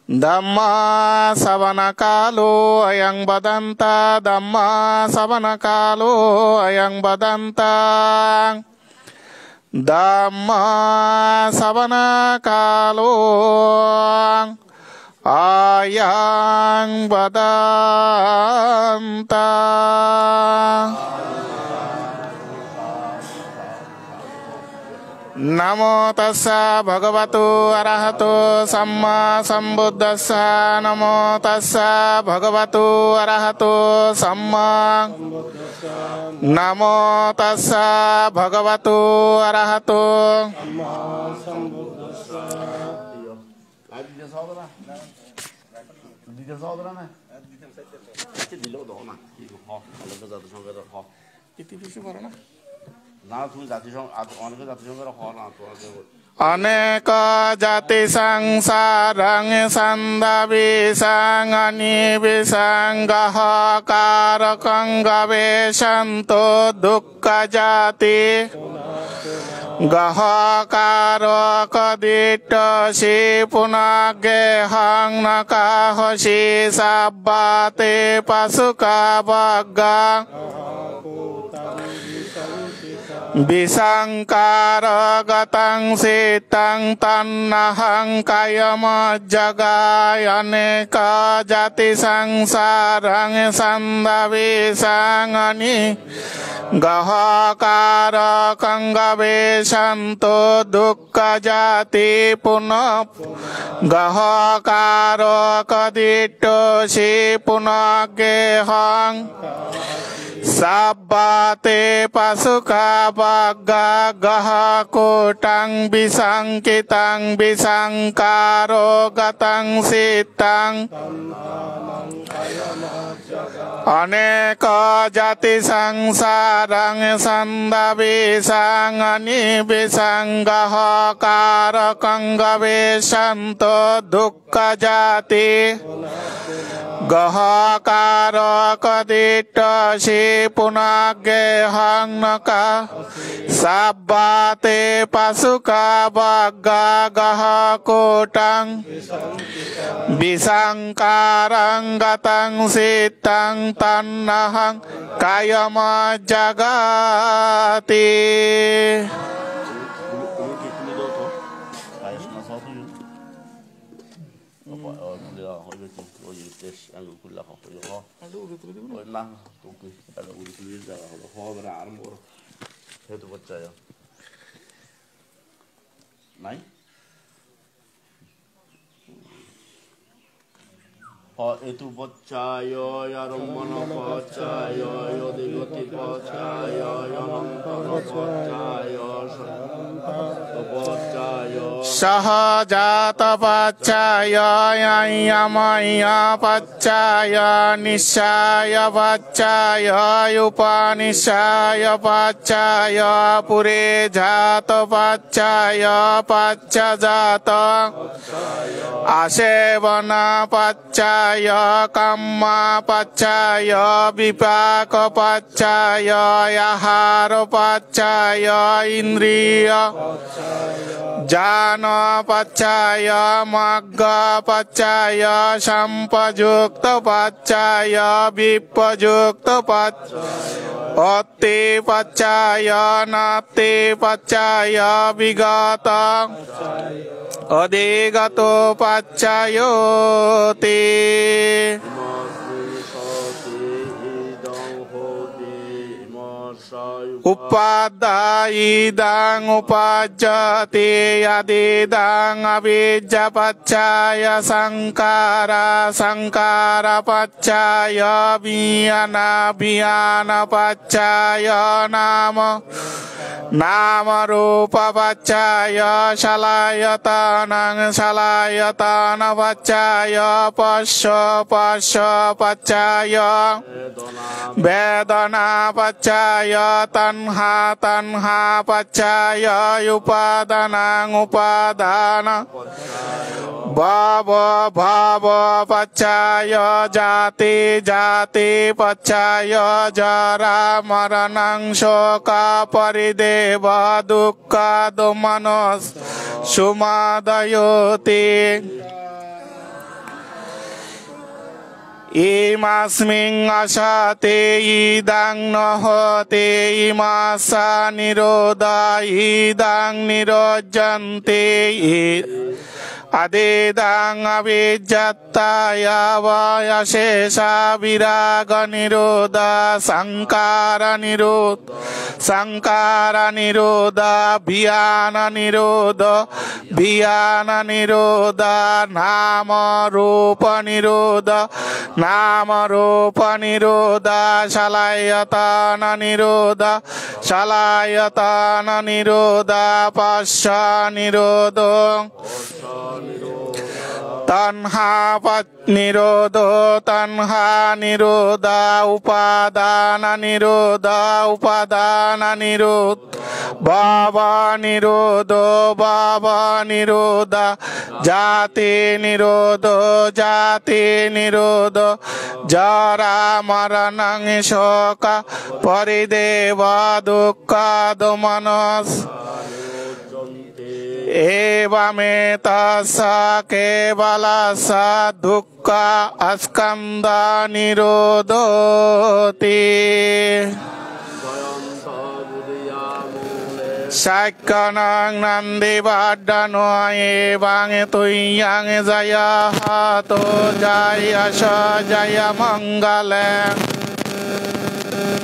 Dhamma savana kalo ayang badanta Dhamma savana kalo ayang badanta Dhamma savana kalo ayang badanta. Namo tassa bhagavato arahato samma sambuddhassa. Namo tassa bhagavato arahato samma. Namo tassa bhagavato arahato. Aneka jati sangsarang sandabi sangani bisanggaha karakang gavesanto dukkha jati gaha karakadita si punage hang nakahosi sabbate pasuka bagga Bisangkara gatang sitang tanahang kayama jagayane ka jati sangsarang sandavi sangani gahakara kanggabe santo dukkha jati punap gahakara kadito si punage hang Sabbate pasuka bagga gaha kutang bisangkitang bisangkaro gatang sitang Aneka jati sangsarang sandabi sangani bisanggaha karakang gavesanto dukkha jati gaha karakadita si punage hang naka sabbate pasuka bagga gaha kutang bisangkarang gatang sitang tanahang kayama jagati. itu pacaya yarumana pacaya yodigati pacaya yanantara pacaya pacaya Sahajata pacaya yamaya pacaya nisaya pacaya yupanisaya pacaya pure jata pacaya paccajata asevana pacaya kamma pacaya vipaka pacaya yahara pacaya indriya jana pacaya magga pacaya sampajukta pacaya vipajukta pacaya oti pacaya nati pacaya vigata adigato pacayoti Upadayidang upajati yadidang abijja paccaya sankara sankara paccaya biyana biyana paccaya nama nama rupa paccaya salayatanang salayatana paccaya pasya pasya paccaya vedana paccaya tanha tanha paccaya upadanang upadana bhava bhava paccaya jati jati paccaya jara maranang shoka parideva dukkha domanos sumadayoti Imasmin asate idang nohote imasa niroda idang nirojante adedang avijjataya vayashesha viraga niroda sankara niroda bhyana niroda nama rupa niroda shalayatana niroda pasya nirodo tanha pat nirodo tanha niroda upadana bhava niroda jati nirodo jara maranang shoka parideva dukkha domanas evameta kevalasa dukkha askanda nirodoti Sakkanang nandi vadano evang tuyang jaya hato jaya jaya mangalam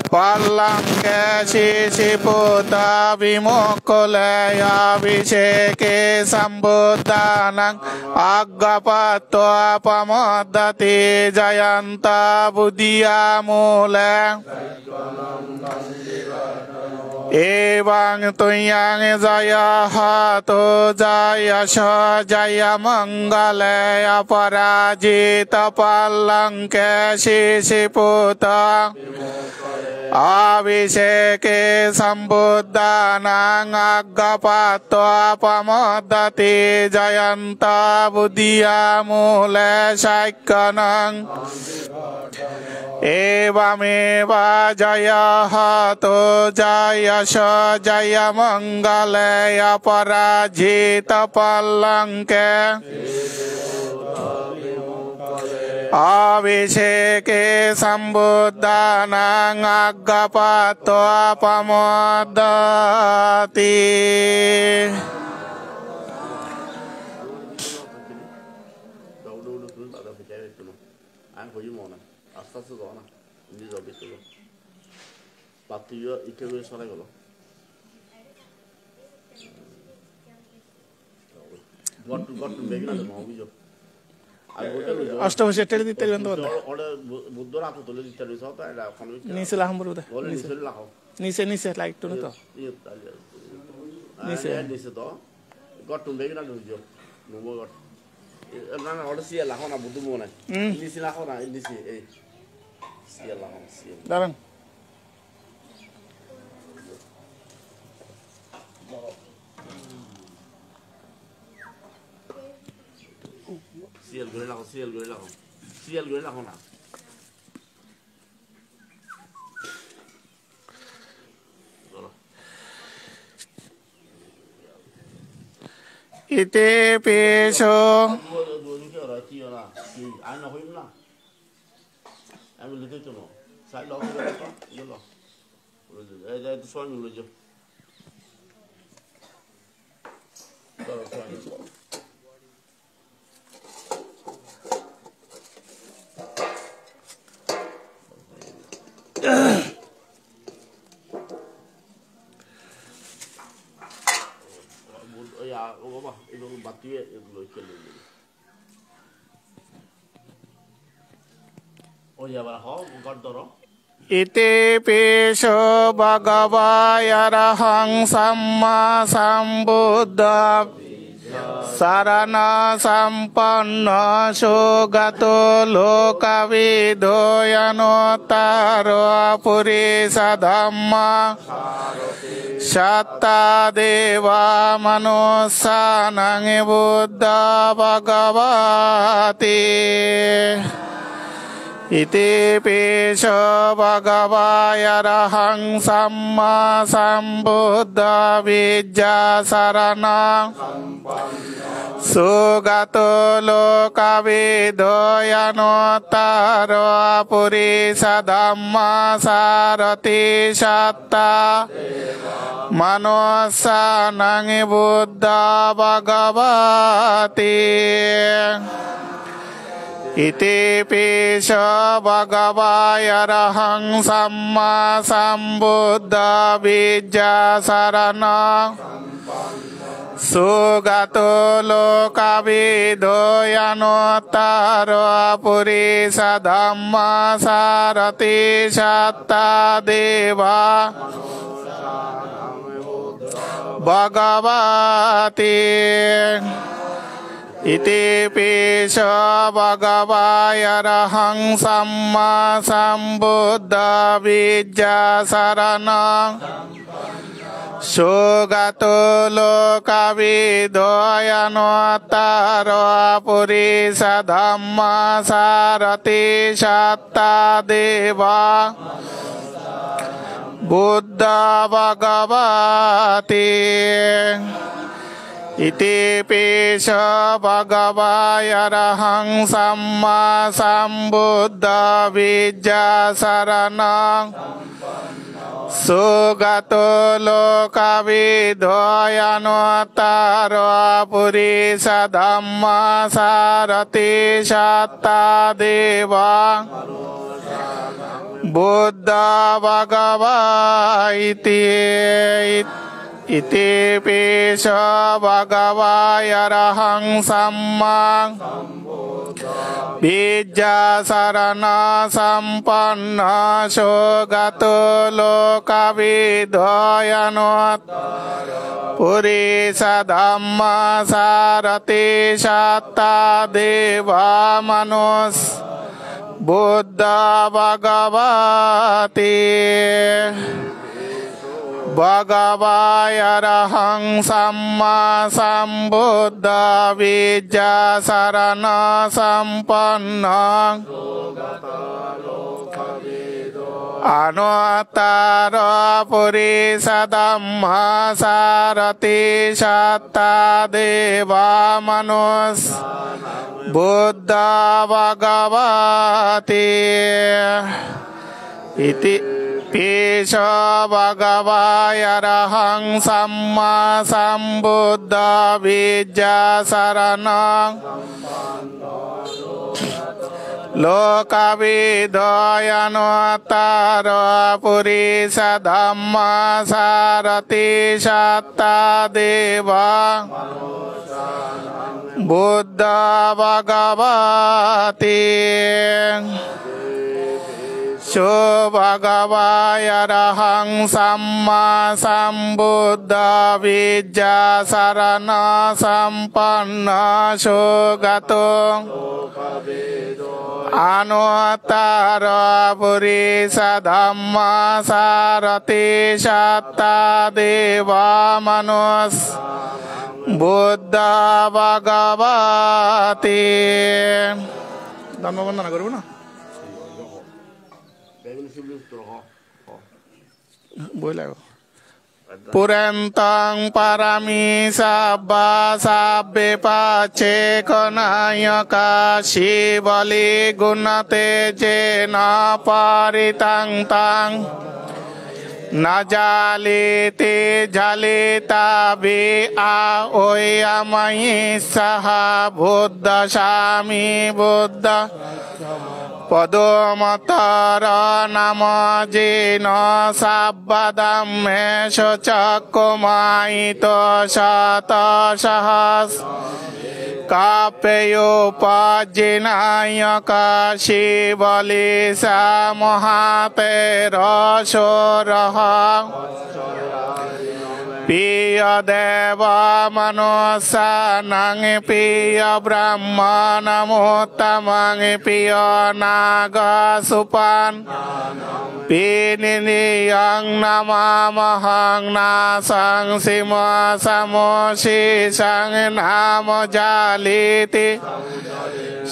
Pallanke sisiputa vimokolaya visheke sambuddhanang aggapato apamodati jayanta buddhiyamule Evang tuyang jaya hato jaya jaya mangalaya parajita pallanke sisiputa Abhisheke sambuddhanang aggapato apamodati jayanta buddhiyamule sakkanang evameva jaya hato jaya jaya mangalaya parajita pallanke Abhisheke sambuddhanang aggapato apamodati অষ্টমশি টেলে দিতে বন্ধ করতে বুদ্ধ রাখো তুলে দিতে সব এটা এখন নিচে লাগাম বলতে নিচে লাগাও নিচে লাইক তো না তো নিচে তো গট্টু বেগনা ঢুকজো নুবো গট না না ওটা সিয়া লাগাও না বুদ্ধ মনে নিচে লাগাও না নিচে এই সিয়া লাগাও সিয়া দাঁড়ান সিএল করে লাগাও না ite peso আমি লিখে চলো সাইড লক করে দাও ইলো এই যে তো সয় মিলে যাও চলো সয় ite peso bhagavaya arahang samma sambuddha sarana sampanna sugato lokavido yanotaro purisa dhamma Shatta deva manusanang buddha bhagavati Iti piso bhagavai arahang samma sambuddha vijja sarana Sugato lokavido yanottaro purisa dhamma sarati satta Manossa nangi buddha bhagavati Iti piso bhagavai arahang samma sambuddha vijja sarana Sugato lokavido yanottaro purisa dhamma sarati satta deva bhagavati Iti piso bhagavai arahang samma sambuddha vijja sarana Sugato lokavido yanottaro purisa dhamma sarati satta deva buddha bhagavati Iti piso bhagavai arahang samma sambuddha vijja sarana Sugato lokavido yanottaro purisa dhamma sarati satta deva buddha bhagavati Iti piso bhagavai arahang samma vijja sarana sampanna sugato lokavido yanottaro purisa dhamma sarati satta deva manus buddha bhagavati Bhagavai arahang samma sambuddha vijja sarana sampanna Anuttaro purisa dhamma sarati satta deva manus buddha bhagavati Iti Piso bhagavai arahang samma sambuddha vijja sarana Lokavido yanottaro purisa dhamma sarati satta deva buddha bhagavati So bhagavai arahang samma sambuddha vijja sarana sampanna sugato anuttaro purisa dhamma sarati satta deva manus buddha bhagavati Dhamma vandana karibo na Boleh Purantang parami sabba sabbe pace konayaka shivali gunate jena paritang tang najalite jalita bi a oyamai saha buddha shami buddha Padomatara namajino sabbadammesho cakkumaito shata sahas Kapeyo pajinayaka shivali samohate rasho raha ปิยเดวามนุสานังปิยบรหมานมุตตมังปิยนากสุปันปินินิยังนามามหังนาสังสิมาสมุชิสังนามจาลิติ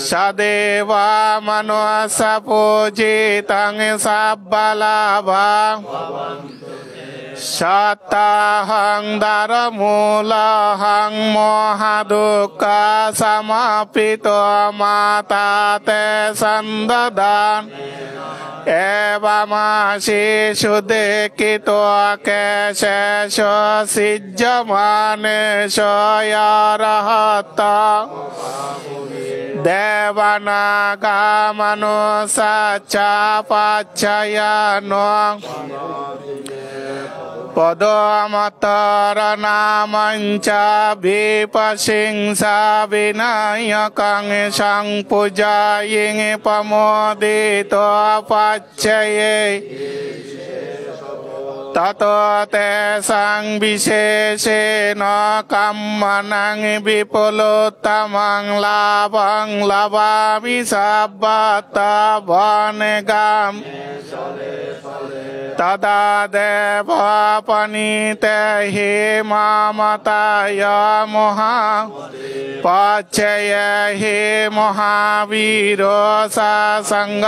สเดวามนุสปุจิตังสัพพลาภังสัตตาหังดารมูลหังโมหดุกขาสมาปิโตมาตาเตสันดดานเอวามาชิสุเดกิโตเกเชโชสิจมาเนโชยารหัตตาเดวานากามนุสัจจาปัจจยโนปโดมัตตรนามัญจาบิปัสสิงสาวินัยกังสังปุจายิงปโมดิโตปัจเจเยตโตเตสังวิเศษเนกัมมนังวิปุลตมังลาภังลาภาวิสัพพตาภานกามตตาเดวะปณิเตหิมามตายโมหะปัจเจยหิมหาวิโรสาสังฆ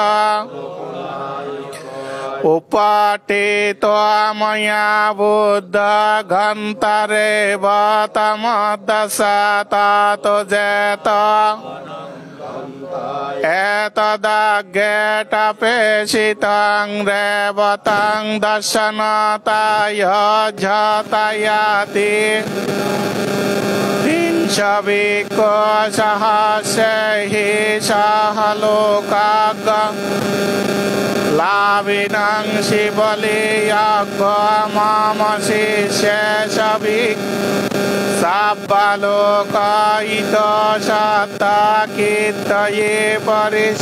อุปติตัวมยาบุตตะกันตะเรวัตมัตตสะตาโตเจตะเอตดักเกตะเปชิตังเรวตังดัชนาตายจตายาติทินชวิโกสหัสเสหิสหโลกังลาวินังสิบลิยากมามสิเชชวิกสัพพโลกาอิโตสัตตาคิตเยปริส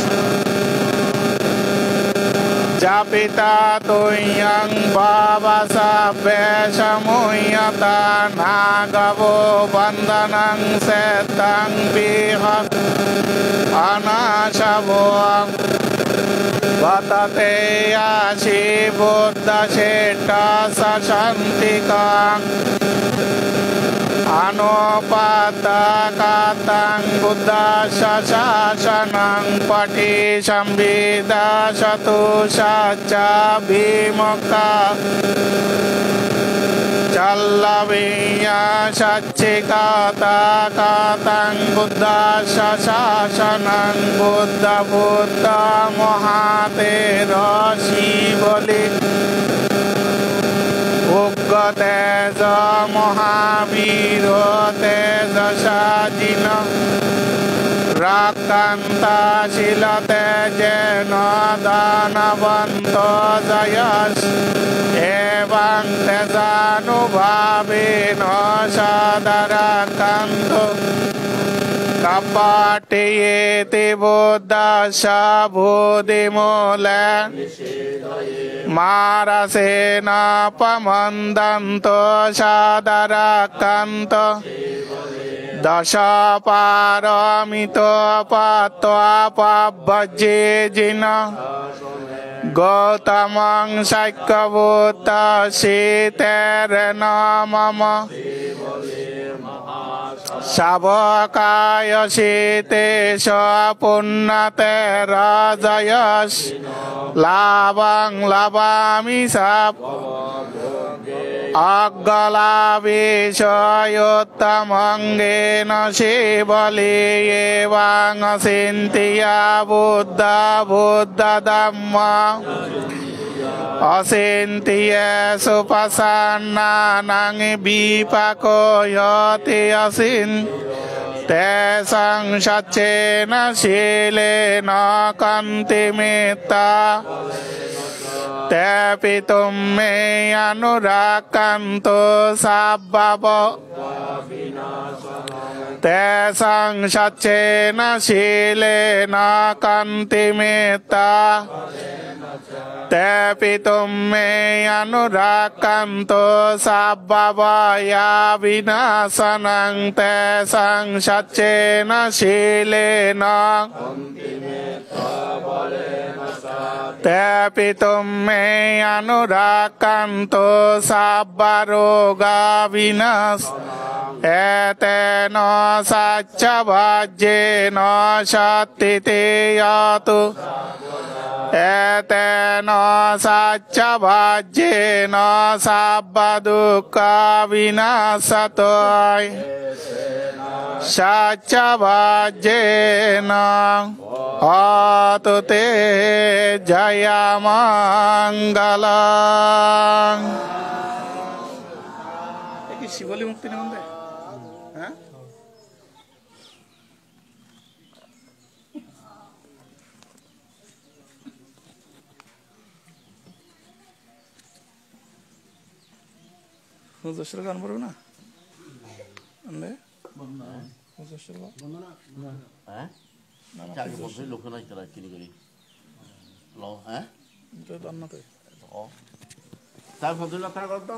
จัปิตาตุยังบาบาสัพเพสมุยตานากโวบันดานังเสตังปิหัตอนาชโววัตเตยาชิบุตตเชตาสันติกังอนุปัตตะกตังบุตตาชาชนังปฏิสัมบิดาสตุสัจจาบิมุขตาจัลลวิยาสัจจิกาตากตังบุตตาชาชนังบุตตาบุตตามหาเตระชีบลิอุกเตจมหาวีโรเตจชาจินรักกันตาชิลเตเจนดานวันโตจยัสเอวังเตจานุภาวิโนชาดารักันตุกัปปติเยติบุตตาชาบูดิโมเลมาราเสนาปมันดันโตชาดารักันโตดชาปารมิโตปัตตวะปัพพเจจินะโกตมังสักขวุตตาสิเตเรนามมะสาวกายสิเตชะปุณณเตราจยัสลาบังลาบามิสัพอักกลาวิชยุตตมังเกนะชิบลิเยวังสินติยาบุตตาบุตตธัมมาอสินติเยสุปัสสานานังบิปะโกโยติอสินเตสังสัจเจนะสีเลนะกันติเมตตาเตปิตุมเมอนุรักขันตุสัพพะโพ Tesang Satchena Silena Kantimeta Tepitum me Anurakanto Sabbavaya Vinasanang Tesang Satchena Silena Tepitum me Anurakanto Sabbaroga Vinas Eteno Satchavajjeno Shattite Yatu Eteno Satchavajjeno Sabbadukka Vinasatoy Satchavajjeno Atute Jayamangalang Eki Shivali Mukti Nimande দশটা গান পড়বে না আনলে দশটা বন্ধনা হ্যাঁ চার বছর লোক নাই তারা কিনি করি ল হ্যাঁ এটা তো আন্নাতে ও তার ফজল আপনারা করত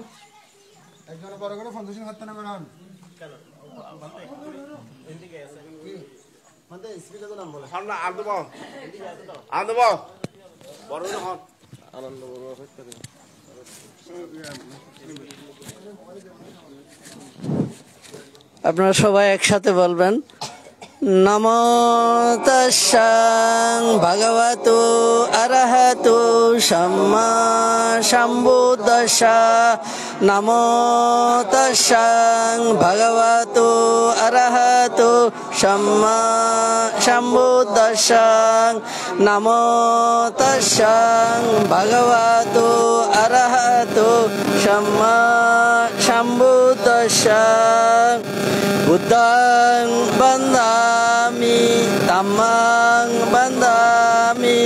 একজন বড় করে ফাউন্ডেশন করতে না করান কেন এদিকে আছে মানে স্পিকার তো নাম বলে সামনে আনদব বড় হন আনন্দ বড় হইতে আপনারা সবাই একসাথে বলবেন নমো তাস্সাং ভগবতো আরহতো সাম্মা সম্বুদ্ধাস্সা নমো তাস্সাং ভগবতো আরহতো সাম্মা সম্বুদ্ধাস্সা নমো তাস্সাং ভগবতো আরহতো সাম্মা সম্বুদ্ধাস্সা বুদ্ধং বন্দামি ধম্মং বন্দামি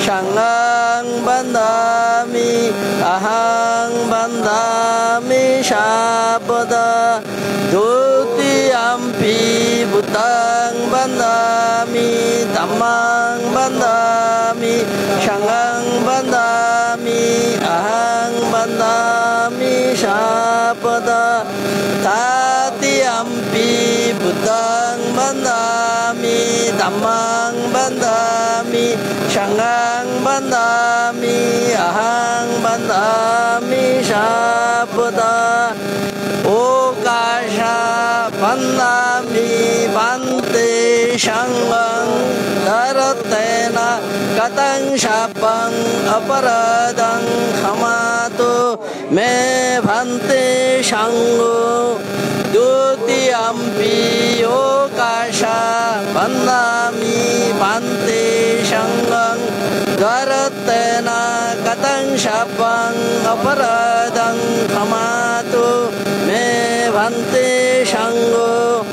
সংঘং বন্দামি অহং বন্দামি শাবদ দ্বিতীয়ম্পি বুদ্ধং বন্দামি ধম্মং বন্দামি সংঘং বন্দামি অহং বন্দামি শাবদ Tatiampi Buddhang Bandami Dhammang Bandami Sanghang Bandami Ahang Bandami Sabda Okasha Bandami Bante Sanghang Dharatena Katang Sabang Aparadang Hamatu Me Bante Sangho Dutiyampi Okasha Bandami Bante Sanghang Dharatena Katang Sabang Aparadang Hamatu Me Bante Sangho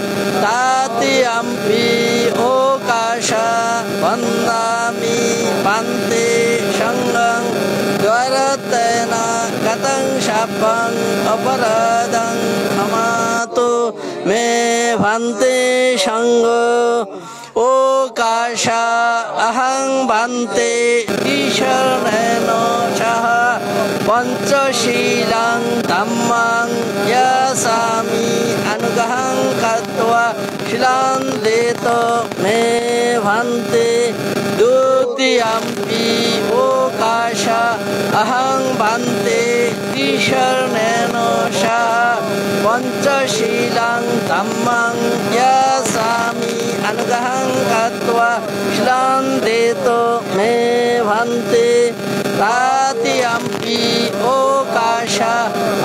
Tatiyampi Okasha Bandami Bante Sanghang Dharatena Katang Sabang Aparadang Hamatu Me Bante Sangho Okasha Ahang Bante Isharneno Chaha Panchashilang Dhammang Yasami Anugahang Katva Shilandito Me Bante Dutiyampi Okasha Ahang Bante Isharneno Chaha Panchashilang Dhammang Yasami Anugahang Katva Shilandito Me Bante Tatiyampi Okasha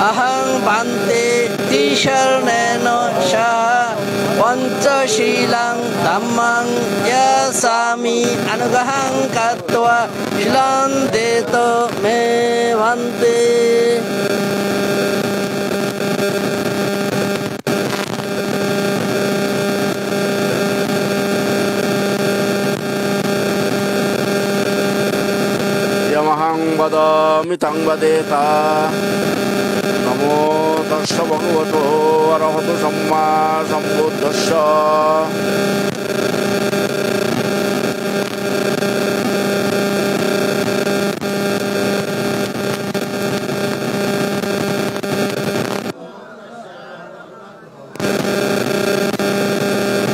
Ahang Bante Tisharneno Chaha Panchashilang Dhammang Yasami Anugahang Katva Shilandito Me Bante Yamahang Badami Tang Badeta Namo তস্য ভগবতো অরহতো সম্মা সম্বুদ্ধস্য।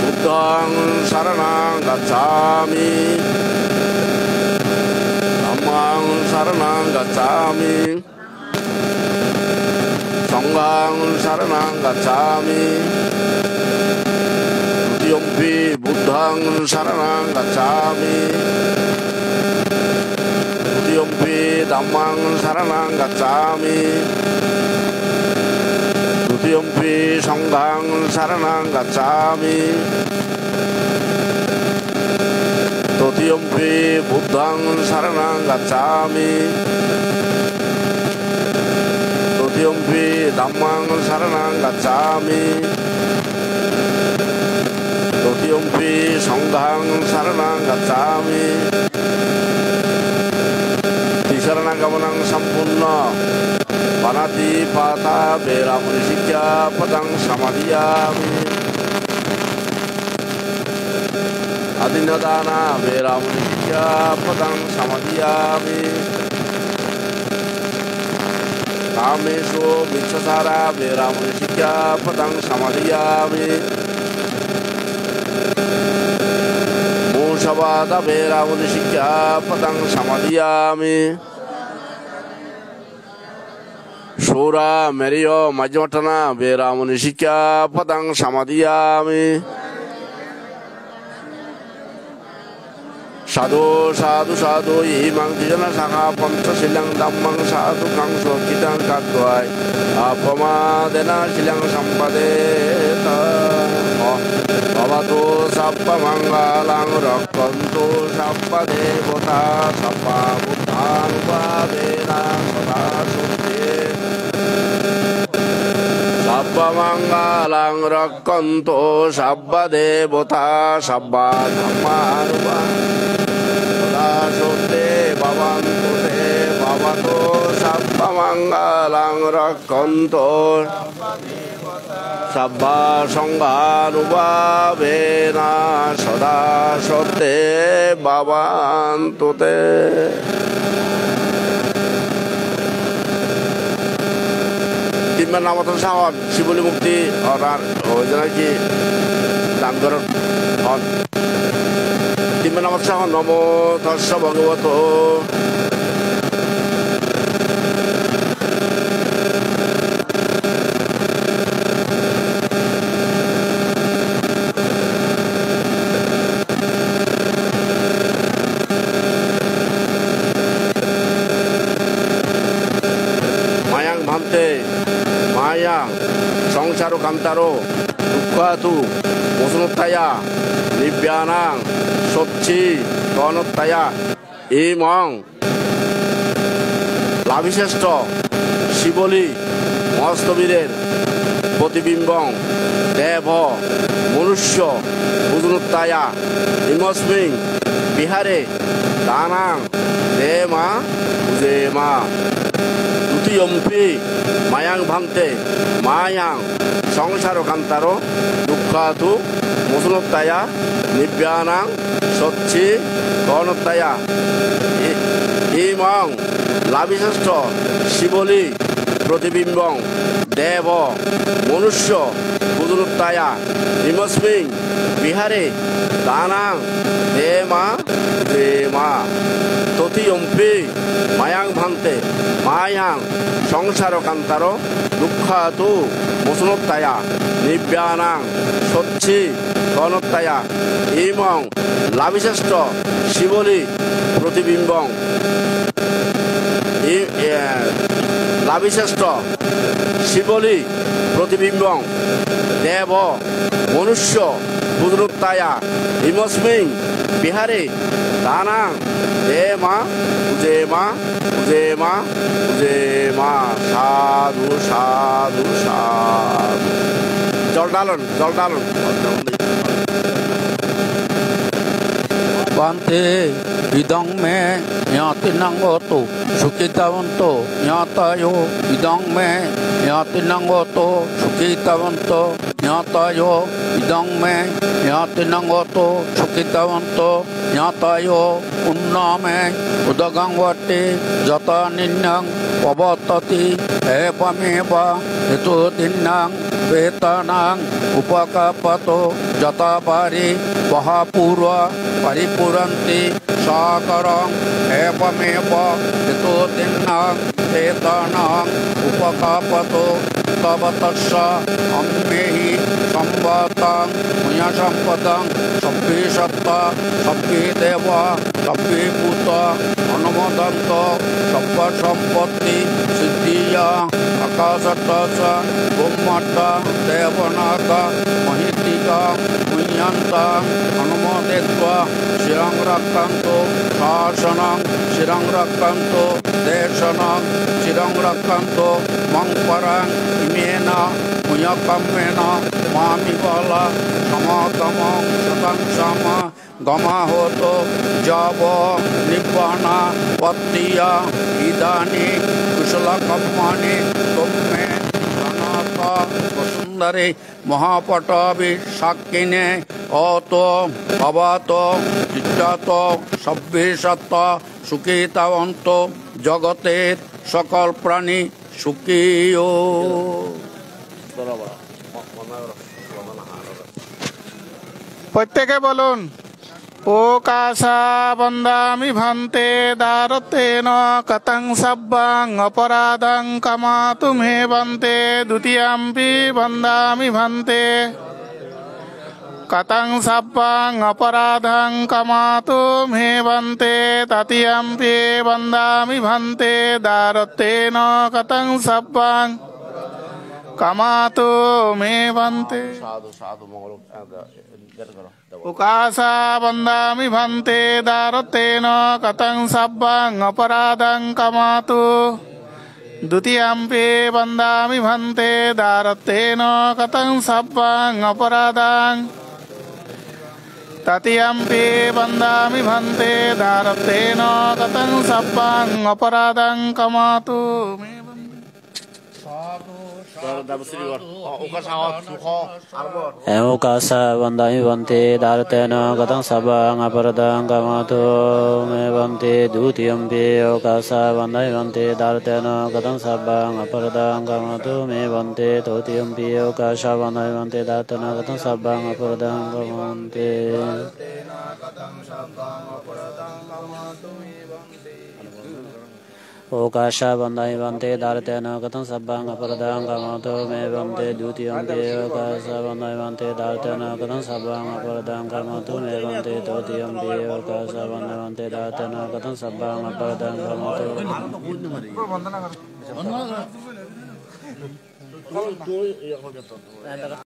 বুদ্ধং শরণং গচ্ছামি ধম্মং শরণং গচ্ছামি সংঘং শরণং গচ্ছামি তৃতীয়ম্পি বুদ্ধং শরণং গচ্ছামি তৃতীয়ম্পি ধম্মং শরণং গচ্ছামি তৃতীয়ম্পি সংঘং শরণং গচ্ছামি তৃতীয়ম্পি বুদ্ধং শরণং গচ্ছামি তৃতীয়ম্পি ধম্মং শরণং গচ্ছামি তৃতীয়ম্পি সংঘং শরণং গচ্ছামি। ত্রিশরণগমনং সম্পূর্ণ পানাতি পাতা বেরামণি শিক্ষা পদং সমাধিয়ামি। আদিন্যদানা বেরামণি শিক্ষা পদং সমাধিয়ামি। কামেষু বিচ্ছসারা বেরামণি শিক্ষা পদং সমাধিয়ামি। मूषवाद बेरामणि शिक्षा पदं समाधियामि। शूरा Mario मजमटना बेरामणि शिक्षा पदं समाधियामि। साधु साधु साधु इमं द्विजन शाखा पंचशीलं धम्मं साधु कंसो कितं कात्वाय अपमादेन शीलं सम्पदेत। भवतु सप्पमङ्गलं रक्षन्तु सप्पदेवता सप्पबुद्धानुभावेन सदा शुद्धे। सप्पमङ्गलं रक्षन्तु सप्पदेवता सप्पधर्मानुभावेन सदा शुद्धे भवन्तु ते। भवतु सप्पमङ्गलं रक्षन्तु सब्बा संघानुभावेन सदा शुद्धे भवन्तु ते। তিনবার নামাতন সাহন শিবলি মুক্তি আর ওই যে নাকি দানগর হন। তিনবার নামাত সাহন নম তস্য ভগবতো माया संसारो कांतारो दुःखातु मोसनोत्ताया निब्यानां सच्ची गणोत्ताया इमं लाभिश्रेष्ठ शिवली मस्तबीरेर प्रतिबिम्बं देव मनुष्य बुधनुत्ताया इमस्मिन् बिहारे दानां देमा उजेमा। द्वितीयम्पि मायां भान्ते मायां संसारो कांतारो दुःखातु मोसनोत्ताया निब्यानां सच्ची गणोत्ताया इमं लाभिश्रेष्ठ शिवली प्रतिबिम्बं देव मनुष्य बुधनुत्ताया इमस्मिन् बिहारे दानां देमा उजेमा। तृतीयम्पि मायां भान्ते मायां संसारो कांतारो दुःखातु मोसनोत्ताया निब्यानां सच्ची गणोत्ताया इमं लाभिश्रेष्ठ शिवली प्रतिबिम्बं लाभिश्रेष्ठ शिवली प्रतिबिम्बं देव मनुष्य बुधनुत्ताया इमस्मिन् बिहारे दानां देमा उजेमा उजेमा उजेमा। साधु साधु साधु जल डालन bante idang me nyati nangoto sukitawanto nyatayo idang me nyati nangoto sukitawanto nyatayo idang me nyati nangoto sukitawanto nyatayo unname udagang vate jata ninnang pavatati epameva itu tinnang vetanang upakapato jata pari vahapurva paripuranti sakarang epameva itu tinnang vetanang upakapato tavatassa ammehi samvatang punya sampadang sabbi satta sabbi deva sabbi bhuta anumodanto sabba sampatti siddhiya akasatasa bummata devanaga mahitika punyanta anumodetva sirang rakkanto sasanang sirang rakkanto desanang sirang rakkanto mangparang imena punyakammena mamivala samakamang satang sama gama hoto java nibbana pattiya idani kusala kammani tomme sanata vasundare mahapatavi sakkine oto bhavato chittato sabbe satta sukitavanto jagater sakal prani sukiyo. প্রত্যেকে বলুন ও কাশা বন্দামি ভান্তে দারতেন কতং সব্বাং অপরাধং কামাতু মে বন্তে দ্বিতীয়াম্পি বন্দামি ভান্তে কতং সব্বাং অপরাধং কামাতু মে বন্তে তৃতীয়াম্পি বন্দামি ভান্তে দারতেন কতং সব্বাং কামাতু মে বন্তে সাধু সাধু মঙ্গল উকাসা বন্দামি ভান্তে দারতেন কতং সব্বাং অপরাধং কামাতু দ্বিতীয়াম্পি বন্দামি ভান্তে দারতেন কতং সব্বাং অপরাধং তৃতীয়াম্পি বন্দামি ভান্তে দারতেন কতং সব্বাং অপরাধং কামাতু মে Ukasa bandami bante daratena katang sabang aparadang kamatu me bante dutiyampi ukasa bandami bante daratena katang sabang aparadang kamatu me bante totiyampi ukasa bandami bante daratena katang sabang aparadang kamante Okasha bandai bante daratena katang sabang aparadang kamatu me bante dutiyampi okasa bandai bante daratena katang sabang aparadang kamatu me bante totiyampi okasa bandai bante daratena katang sabang aparadang kamatu